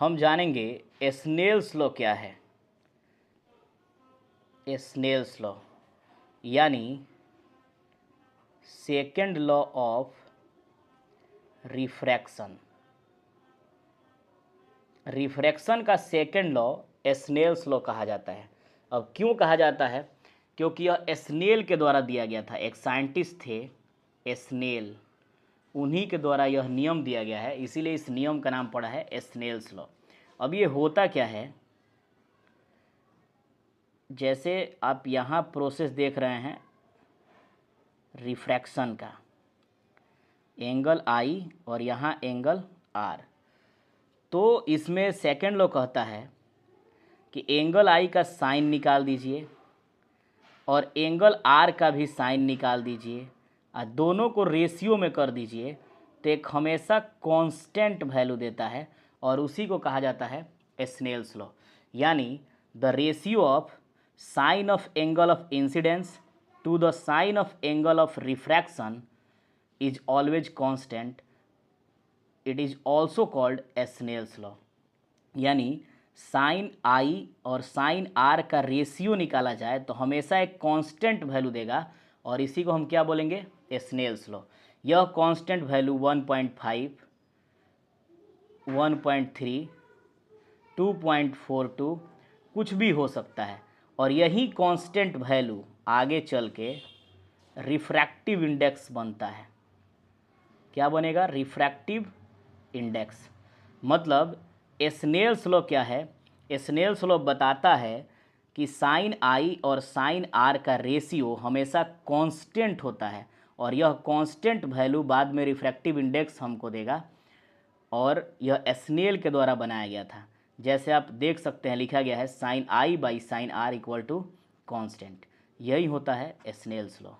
हम जानेंगे Snell's law क्या है। स्नेल्स लॉ यानी second law of refraction. Refraction का सेकेंड लॉ स्नेल्स लॉ कहा जाता है। अब क्यों कहा जाता है? क्योंकि यह स्नेल के द्वारा दिया गया था। एक साइंटिस्ट थे स्नेल, उन्हीं के द्वारा यह नियम दिया गया है, इसीलिए इस नियम का नाम पड़ा है स्नेल्स लॉ। अब ये होता क्या है, जैसे आप यहाँ प्रोसेस देख रहे हैं रिफ्रैक्शन का, एंगल आई और यहाँ एंगल आर। तो इसमें सेकेंड लॉ कहता है कि एंगल आई का साइन निकाल दीजिए और एंगल आर का भी साइन निकाल दीजिए और दोनों को रेशियो में कर दीजिए, तो एक हमेशा कांस्टेंट वैल्यू देता है और उसी को कहा जाता है स्नेल्स लॉ। यानी the ratio of sine of angle of incidence to the sine of angle of refraction is always constant, it is also called Snell's law. यानी साइन आई और साइन आर का रेशियो निकाला जाए तो हमेशा एक constant value देगा और इसी को हम क्या बोलेंगे? Snell's law. यह कांस्टेंट वैल्यू 1.5, 1.3, 2.42 कुछ भी हो सकता है और यही कांस्टेंट वैल्यू आगे चल के रिफ्रैक्टिव इंडेक्स बनता है। क्या बनेगा? Refractive index. मतलब स्नेल्स लॉ क्या है? स्नेल्स लॉ बताता है कि साइन आई और साइन आर का रेशियो हमेशा कांस्टेंट होता है और यह कांस्टेंट वैल्यू बाद में रिफ्रैक्टिव इंडेक्स हमको देगा और यह स्नेल के द्वारा बनाया गया था। जैसे आप देख सकते हैं लिखा गया है sine I by sine R equal to constant. यही होता है स्नेल्स लॉ।